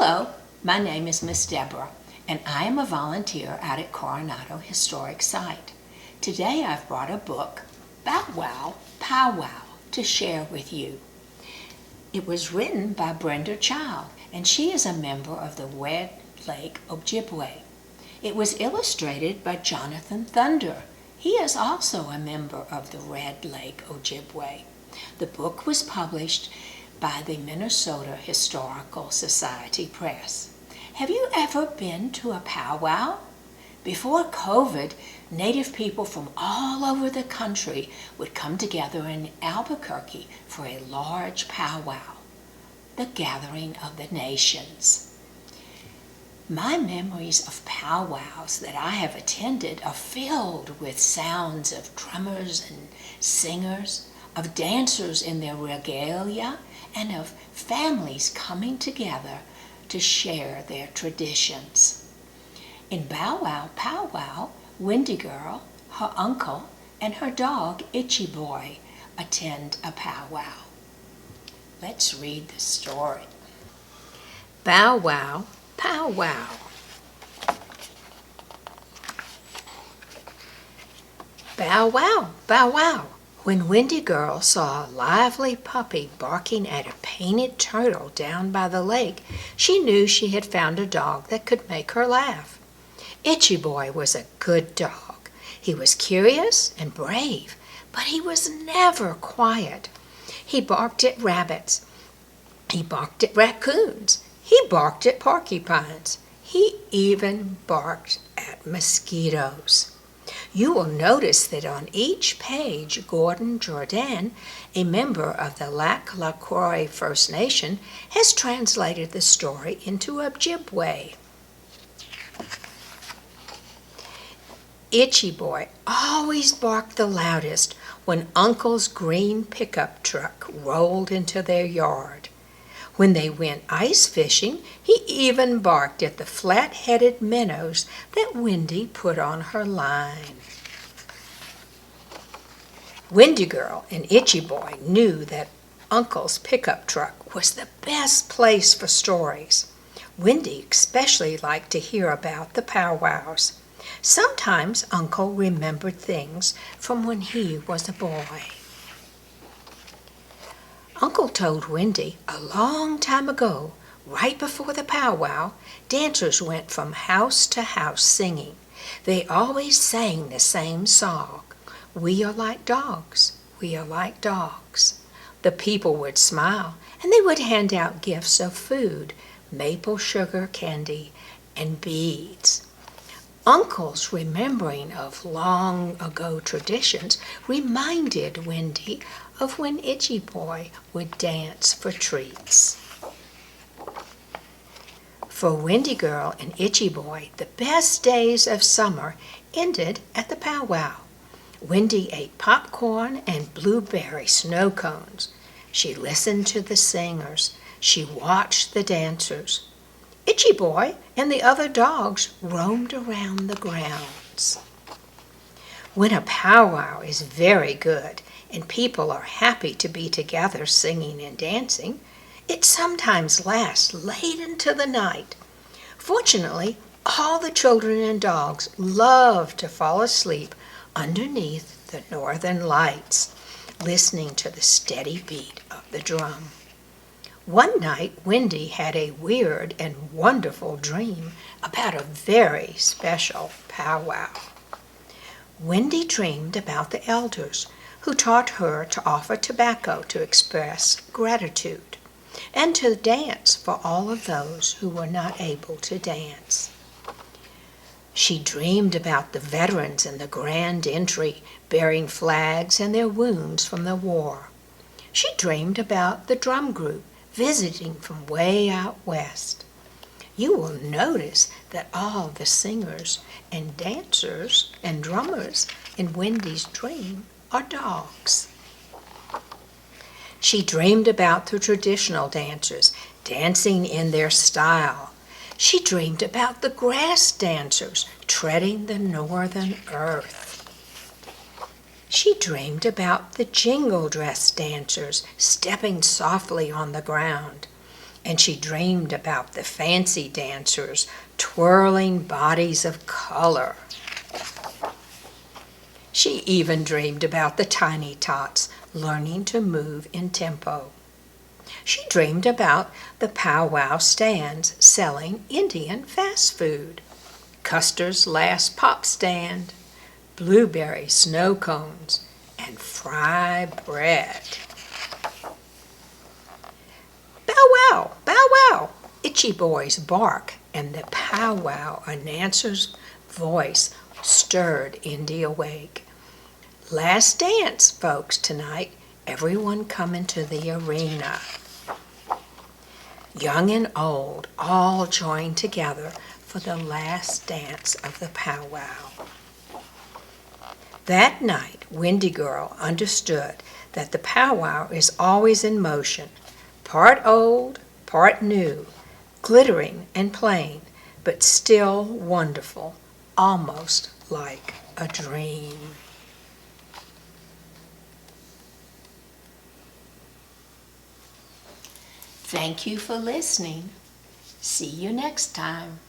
Hello, my name is Miss Deborah, and I am a volunteer out at Coronado Historic Site. Today I've brought a book, Bowwow Powwow, to share with you. It was written by Brenda Child, and she is a member of the Red Lake Ojibwe. It was illustrated by Jonathan Thunder. He is also a member of the Red Lake Ojibwe. The book was published by the Minnesota Historical Society Press. Have you ever been to a powwow? Before COVID, Native people from all over the country would come together in Albuquerque for a large powwow, the gathering of the nations. My memories of powwows that I have attended are filled with sounds of drummers and singers, of dancers in their regalia, and of families coming together to share their traditions. In Bowwow Powwow, Windy Girl, her uncle, and her dog Itchy Boy attend a powwow. Let's read the story. Bowwow Powwow. Bow wow, bow wow. When Windy Girl saw a lively puppy barking at a painted turtle down by the lake, she knew she had found a dog that could make her laugh. Itchy Boy was a good dog. He was curious and brave, but he was never quiet. He barked at rabbits. He barked at raccoons. He barked at porcupines. He even barked at mosquitoes. You will notice that on each page, Gordon Jourdain, a member of the Lac La Croix First Nation, has translated the story into Ojibwe. Itchy Boy always barked the loudest when Uncle's green pickup truck rolled into their yard. When they went ice fishing, he even barked at the flat-headed minnows that Windy put on her line. Windy Girl and Itchy Boy knew that Uncle's pickup truck was the best place for stories. Windy especially liked to hear about the powwows. Sometimes Uncle remembered things from when he was a boy. Uncle told Windy a long time ago, right before the powwow, dancers went from house to house singing. They always sang the same song, "We are like dogs, we are like dogs." The people would smile, and they would hand out gifts of food, maple sugar candy, and beads. Uncle's remembering of long ago traditions reminded Windy of when Itchy Boy would dance for treats. For Windy Girl and Itchy Boy, the best days of summer ended at the powwow. Windy ate popcorn and blueberry snow cones. She listened to the singers. She watched the dancers. Itchy Boy and the other dogs roamed around the grounds. When a powwow is very good and people are happy to be together singing and dancing, it sometimes lasts late into the night. Fortunately, all the children and dogs love to fall asleep underneath the northern lights, listening to the steady beat of the drum. One night, Windy had a weird and wonderful dream about a very special powwow. Windy dreamed about the elders who taught her to offer tobacco to express gratitude and to dance for all of those who were not able to dance. She dreamed about the veterans in the grand entry bearing flags and their wounds from the war. She dreamed about the drum group visiting from way out west. You will notice that all the singers and dancers and drummers in Windy's dream are dogs. She dreamed about the traditional dancers dancing in their style. She dreamed about the grass dancers treading the northern earth. She dreamed about the jingle dress dancers stepping softly on the ground. And she dreamed about the fancy dancers twirling bodies of color. She even dreamed about the tiny tots learning to move in tempo. She dreamed about the powwow stands selling Indian fast food, Custer's last pop stand, blueberry snow cones, and fry bread. Bow wow, bow wow, Itchy Boy's bark and the powwow announcer's voice stirred Indy awake. Last dance, folks, tonight. Everyone coming to the arena. Young and old all joined together for the last dance of the powwow. That night, Windy Girl understood that the powwow is always in motion, part old, part new, glittering and plain, but still wonderful, almost like a dream. Thank you for listening. See you next time.